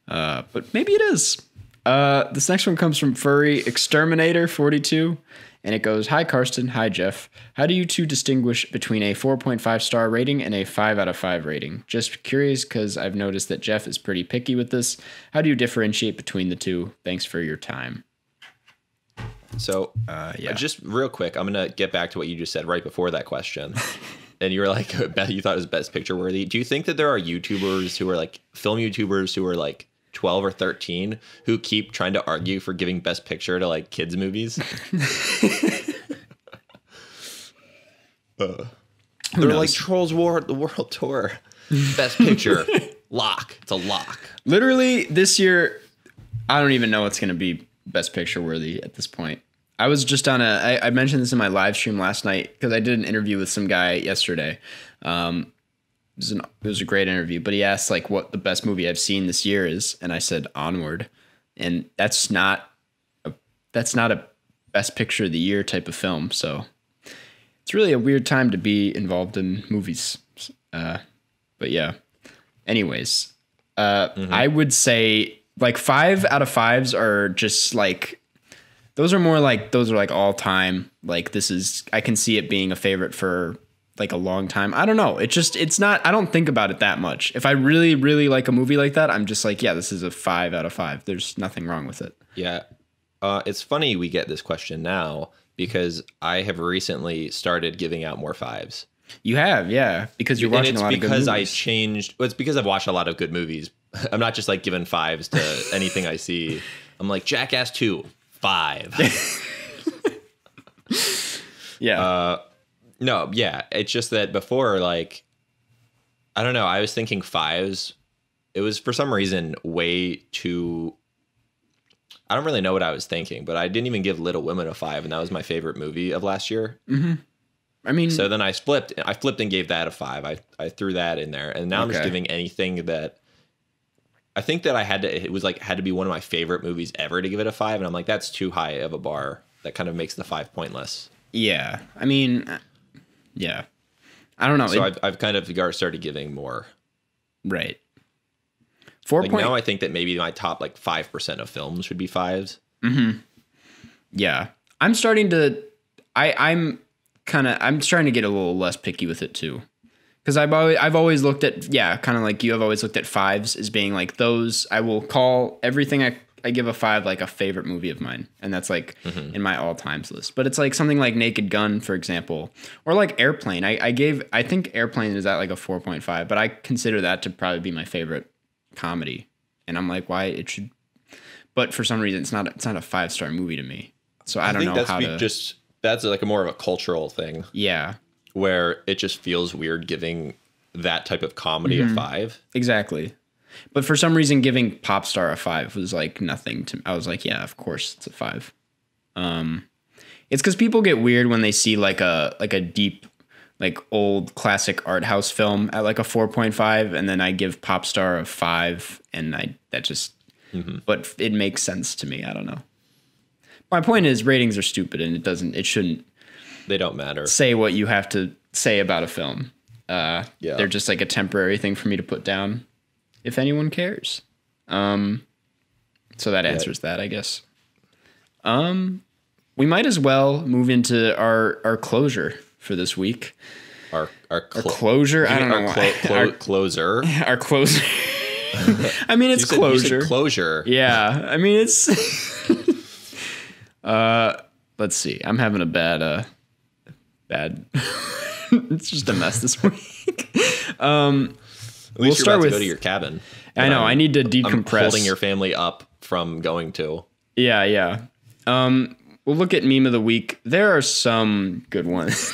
But maybe it is. This next one comes from Furry Exterminator 42, and it goes, "Hi Karsten, hi Jeff. How do you two distinguish between a 4.5 star rating and a 5 out of 5 rating? Just curious because I've noticed that Jeff is pretty picky with this. How do you differentiate between the two? Thanks for your time."
So,
Yeah.
just real quick, I'm gonna get back to what you just said right before that question. And you were like, you thought it was best picture worthy. Do you think that there are YouTubers who are like film YouTubers who are like 12 or 13 who keep trying to argue for giving best picture to like kids movies? They're
knows?
like Trolls War the World Tour. Best picture. Lock. It's a lock.
Literally this year, I don't even know what's going to be best picture worthy at this point. I was just on I mentioned this in my live stream last night because I did an interview with some guy yesterday. It was a great interview, but he asked like what the best movie I've seen this year is, and I said Onward, and that's not a best picture of the year type of film. So it's really a weird time to be involved in movies. But yeah. Anyways, I would say like 5 out of 5s are just like. Those are like all time. Like I can see it being a favorite for like a long time. I don't know. It's not, I don't think about it that much. If I really, really like a movie like that, I'm just like, yeah, this is a 5 out of 5. There's nothing wrong with it.
Yeah. It's funny we get this question now because I have recently started giving out more 5s.
You have, yeah, because you're watching a lot of good movies.
It's because I've watched a lot of good movies. I'm not just like giving 5s to anything I see. I'm like Jackass 2. 5.
Yeah.
No, yeah. It's just that before, like, I don't know. I was thinking 5s. It was for some reason way too. I don't really know what I was thinking, but I didn't even give Little Women a 5, and that was my favorite movie of last year.
Mm-hmm. I mean,
so then I flipped and gave that a 5. I threw that in there, and now I'm just giving anything that. I think that had to be one of my favorite movies ever to give it a 5, and I'm like, that's too high of a bar. That kind of makes the 5 pointless.
Yeah, I mean, yeah, I don't know.
So I've kind of started giving more.
Right. 4.
Like now I think that maybe my top like 5% of films should be 5s.
Mm-hmm. Yeah, I'm starting to. I'm starting to get a little less picky with it too. Because I've always looked at, kind of like you have always looked at 5s as being like those. I will call everything I give a 5 like a favorite movie of mine. And that's like in my all times list. But it's like something like Naked Gun, for example, or like Airplane. I think Airplane is at like a 4.5, but I consider that to probably be my favorite comedy. And I'm like, why it should. but for some reason it's not a 5-star movie to me. So I don't know
that's
how to.
That's like a more of a cultural thing.
Yeah.
Where it just feels weird giving that type of comedy a 5.
Exactly. But for some reason, giving Popstar a 5 was like nothing to me. I was like, yeah, of course it's a 5. It's because people get weird when they see like a deep, like old classic art house film at like a 4.5, and then I give Popstar a 5, and but it makes sense to me. I don't know. My point is ratings are stupid, and it shouldn't.
They don't matter.
Say what you have to say about a film. They're just like a temporary thing for me to put down, if anyone cares. So that answers that, I guess. We might as well move into our closure for this week.
Our
closure. I don't know why.
Closer.
Our closer. I mean, it's closure.
You said closure.
Yeah. I mean, it's. Let's see. I'm having a bad. It's just a mess this week.
At least you're about to go to your cabin.
I know. I need to decompress.
I'm holding your family up from going to.
Yeah. We'll look at meme of the week. There are some good ones.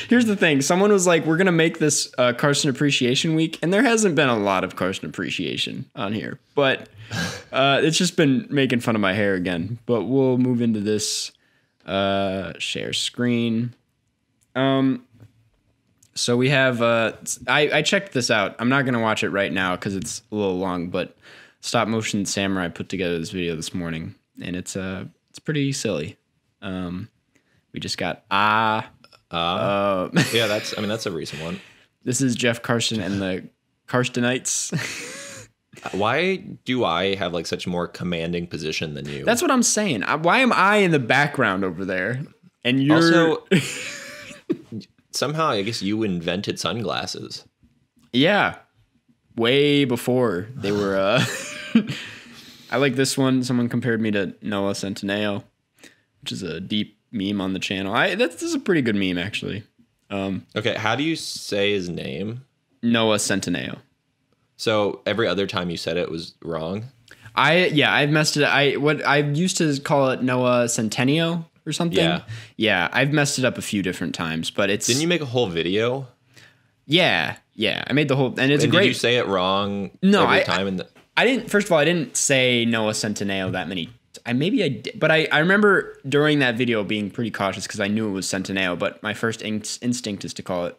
Here's the thing. Someone was like, we're going to make this Karsten Appreciation Week. And there hasn't been a lot of Karsten Appreciation on here. But it's just been making fun of my hair again. But we'll move into this. Share screen. So we have, I checked this out. I'm not going to watch it right now because it's a little long, but Stop Motion Samurai put together this video this morning, and it's pretty silly. We just got, yeah,
that's a recent one.
This is Jeff Karsten and the Karstenites.
Why do I have like such a more commanding position than you?
That's what I'm saying. Why am I in the background over there? And you're
also somehow, I guess you invented sunglasses.
Yeah, way before they were. I like this one. Someone compared me to Noah Centineo, which is a deep meme on the channel. This is a pretty good meme actually.
Okay, how do you say his name?
Noah Centineo.
So every other time you said it was wrong.
I've messed it. I used to call it Noah Centennial or something. Yeah, I've messed it up a few different times, but it's.
Didn't you make a whole video?
Yeah, I made the whole, and it's great.
Did you say it wrong?
No,
every time.
I didn't. First of all, I didn't say Noah Centineo that many. Maybe I did, but I remember during that video being pretty cautious because I knew it was Centineo. But my first instinct is to call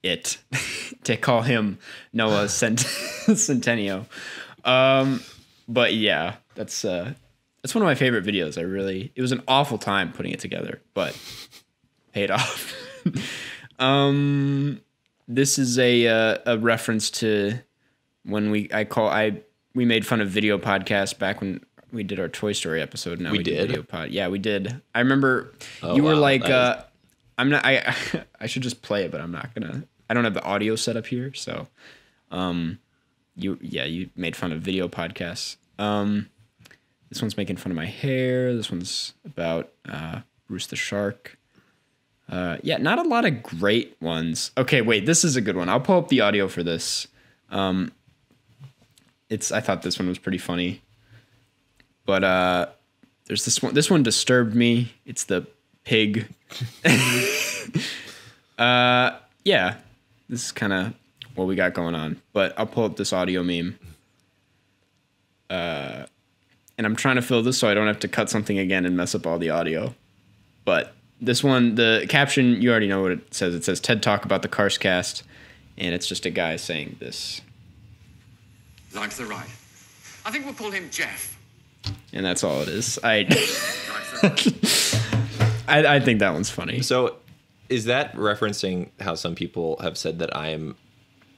to call him Noah Centennial. But yeah, that's one of my favorite videos. It was an awful time putting it together, but paid off. This is a reference to when we made fun of video podcasts back when we did our Toy Story episode. Now we did video pod. Yeah, we did. I remember you were like, I'm not. I should just play it, but I'm not gonna. I don't have the audio set up here, so you made fun of video podcasts. This one's making fun of my hair. This one's about Bruce the Shark. Not a lot of great ones. Okay, wait, this is a good one. I'll pull up the audio for this. I thought this one was pretty funny. But there's this one. This one disturbed me. It's the pig. This is kind of what we got going on. But I'll pull up this audio meme. And I'm trying to fill this so I don't have to cut something again and mess up all the audio. But this one, the caption, you already know what it says. It says TED Talk about the Karstcast. And it's just a guy saying this.
Likes the ride. I think we'll call him Jeff.
And that's all it is. I think that one's funny.
So is that referencing how some people have said that I am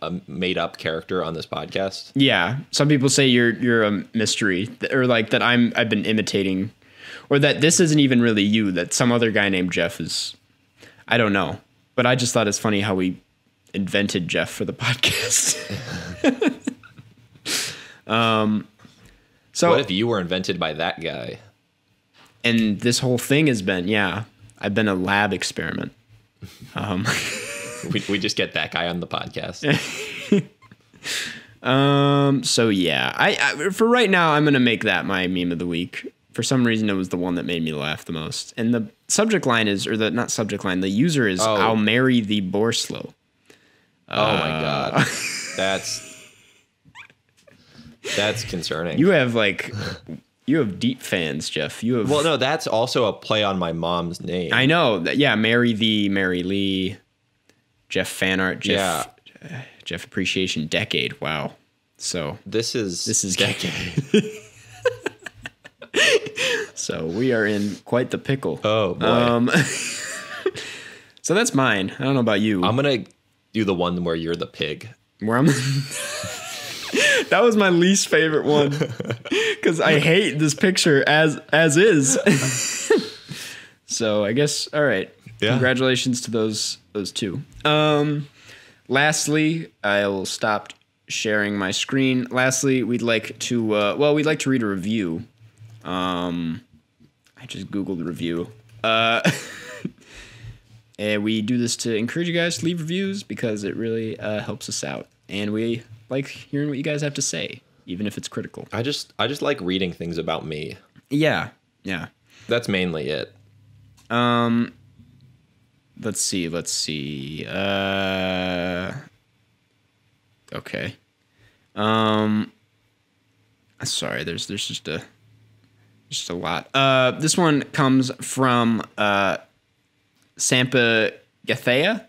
a made-up character on this podcast?
Yeah. Some people say you're a mystery, or like that I've been imitating, or that this isn't even really you, that some other guy named Jeff is. I don't know. But I just thought it's funny how we invented Jeff for the podcast. So
what if you were invented by that guy?
And this whole thing has been, I've been a lab experiment.
We just get that guy on the podcast.
So yeah, I for right now, I'm gonna make that my meme of the week. For some reason, it was the one that made me laugh the most. And the subject line is, or the not subject line, the user is, "I'll marry the Borslow."
Oh my god, that's concerning.
You have deep fans, Jeff. You have.
Well, no, that's also a play on my mom's name.
I know. Yeah, Mary Lee, Jeff fan art, Jeff appreciation decade. Wow. So
this is
decade. So we are in quite the pickle.
Oh boy.
So that's mine. I don't know about you.
I'm gonna do the one where you're the pig.
Where I'm. That was my least favorite one because I hate this picture as is. So I guess all right. Yeah. Congratulations to those two. Lastly, I'll stop sharing my screen. Lastly, we'd like to read a review. I just Googled review. And we do this to encourage you guys to leave reviews because it really helps us out, and we like hearing what you guys have to say, even if it's critical.
I just like reading things about me.
Yeah.
That's mainly it.
Let's see. Okay. Sorry, there's just a lot. This one comes from Sampa Gathea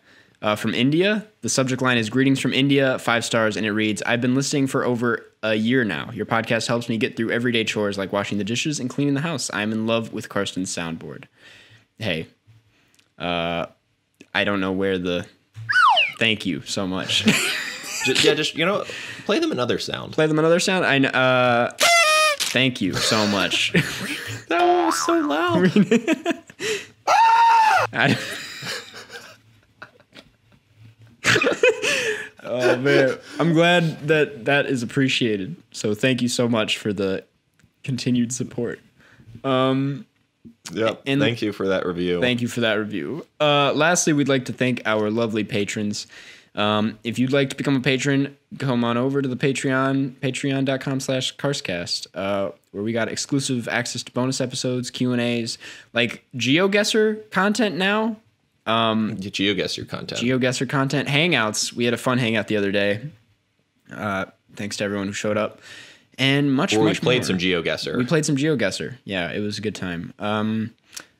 from India. The subject line is "Greetings from India," 5 stars, and it reads, "I've been listening for over a year now. Your podcast helps me get through everyday chores like washing the dishes and cleaning the house. I'm in love with Karstcast's soundboard." Hey, I don't know where the thank you so much.
just play them another sound.
I thank you so much.
That one was so loud.
Oh man, I'm glad that is appreciated. So thank you so much for the continued support.
Yep. And thank you for that review.
Lastly, we'd like to thank our lovely patrons. If you'd like to become a patron, come on over to the Patreon, patreon.com/Karstcast, where we got exclusive access to bonus episodes, Q&As, like GeoGuessr content now.
GeoGuessr content. Hangouts.
We had a fun hangout the other day. Thanks to everyone who showed up. And much more.
We played some GeoGuessr.
Yeah, it was a good time.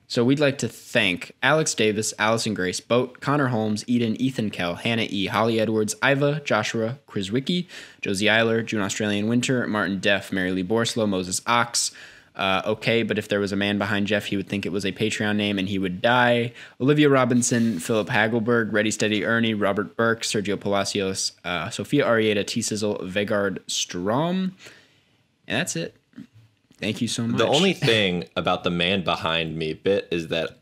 So we'd like to thank Alex Davis, Allison Grace, Boat, Connor Holmes, Eden, Ethan Kell, Hannah E., Holly Edwards, Iva, Joshua, Chris Wicki, Josie Eiler, June Australian Winter, Martin Deff, Mary Lee Borslow, Moses Ox. Okay, but if there was a man behind Jeff, he would think it was a Patreon name and he would die. Olivia Robinson, Philip Hagelberg, Ready Steady Ernie, Robert Burke, Sergio Palacios, Sophia Arieta, T-Sizzle, Vegard Strom. And that's it. Thank you so much.
The only thing about the man behind me bit is that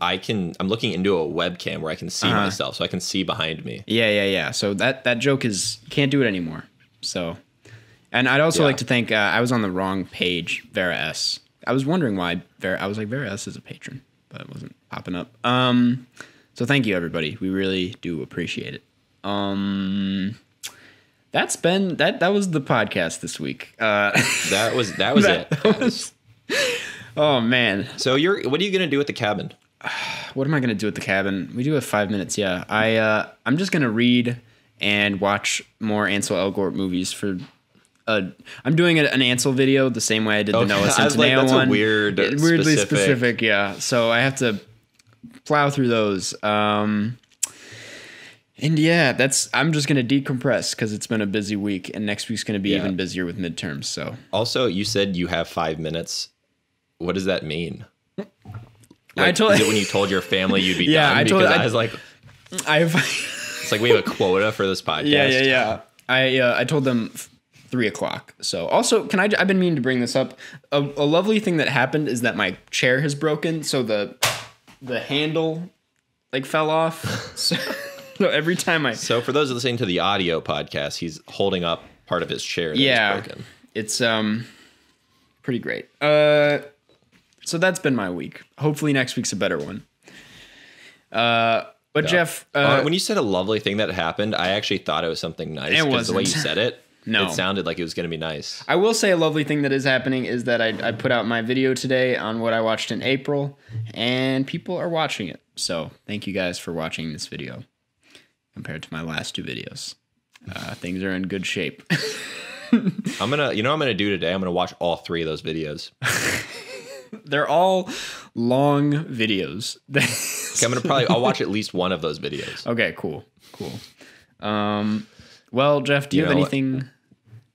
I'm looking into a webcam where I can see myself, so I can see behind me.
Yeah. So that joke is, can't do it anymore. So, and I'd also like to thank, I was on the wrong page, Vera S. I was wondering why Vera S is a patron, but it wasn't popping up. So thank you, everybody. We really do appreciate it. That was the podcast this week.
That was it.
Oh man.
So what are you gonna do at the cabin?
What am I gonna do at the cabin? We do have 5 minutes. Yeah, I'm just gonna read and watch more Ansel Elgort movies for. I'm doing an Ansel video the same way I did the Noah Centineo
that's
one.
Weirdly
specific. Yeah. So I have to plow through those. And yeah, I'm just going to decompress because it's been a busy week, and next week's going to be even busier with midterms. So
also, you said you have 5 minutes. What does that mean? Is it when you told your family you'd be done? I was like, it's like we have a quota for this podcast.
Yeah. I told them 3:00. So also, I've been meaning to bring this up. A lovely thing that happened is that my chair has broken, so the handle fell off. So every time
So for those listening to the audio podcast, he's holding up part of his chair that is broken.
It's pretty great. So that's been my week. Hopefully next week's a better one. But Jeff,
when you said a lovely thing that happened, I actually thought it was something nice because the way you said it.
No.
It sounded like it was going to be nice.
I will say a lovely thing that is happening is that I put out my video today on what I watched in April, and people are watching it. So thank you guys for watching this video compared to my last 2 videos. Things are in good shape.
I'm going to, you know what I'm going to do today? I'm going to watch all 3 of those videos.
They're all long videos.
Okay, I'll watch at least one of those videos.
Okay, cool. Well, Jeff, do you have anything?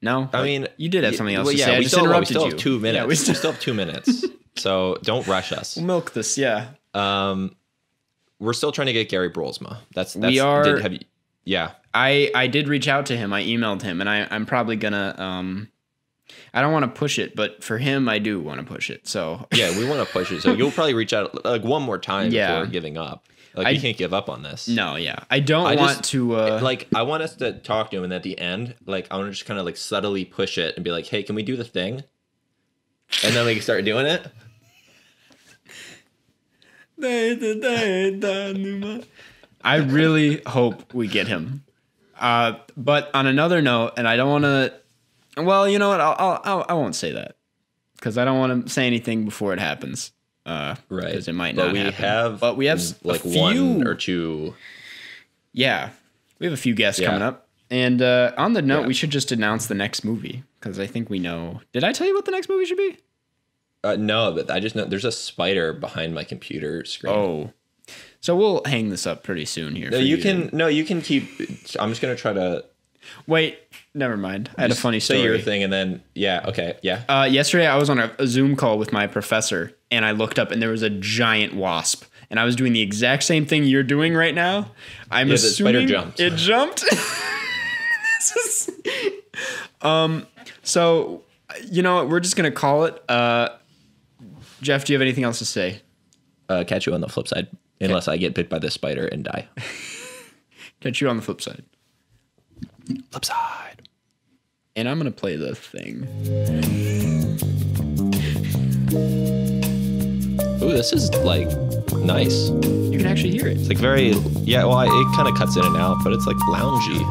No?
I mean,
you did have something else to
yeah,
say. I just interrupted you.
We still have 2 minutes.
Yeah,
we still have 2 minutes. So don't rush us.
We'll milk this, yeah.
We're still trying to get Gary Brolsma.
We are.
Yeah.
I did reach out to him. I emailed him, and I'm probably gonna. I don't want to push it, but for him, I do want to push it. So
yeah, we want to push it. So you'll probably reach out like one more time before giving up. Like you can't give up on this.
No, yeah, I don't want to.
Like I want us to talk to him, and at the end, like I want to just kind of like subtly push it and be like, "Hey, can we do the thing?" And then we can start doing it.
I really hope we get him. But on another note, and I don't want to. Well, you know what? I won't say that because I don't want to say anything before it happens.
Right.
Because it might not
happen.
But we have
like
a few,
1 or 2.
Yeah, we have a few guests coming up. And on the note, we should just announce the next movie because I think we know. Did I tell you what the next movie should be?
No, but I just know there's a spider behind my computer screen.
Oh, so we'll hang this up pretty soon here.
No, you can keep. I'm just gonna try to.
Wait, never mind. I had a funny story.
Say your thing and then, okay.
Yesterday I was on a Zoom call with my professor and I looked up and there was a giant wasp and I was doing the exact same thing you're doing right now. I'm assuming
the spider jumped.
It jumped. So, you know what? We're just going to call it. Jeff, do you have anything else to say?
Catch you on the flip side. Unless I get bit by this spider and die.
Catch you on the flip side.
Flip side.
And I'm going to play the thing.
Ooh, this is like nice.
You can actually hear it.
It's like very, it kind of cuts in and out, but it's like loungy.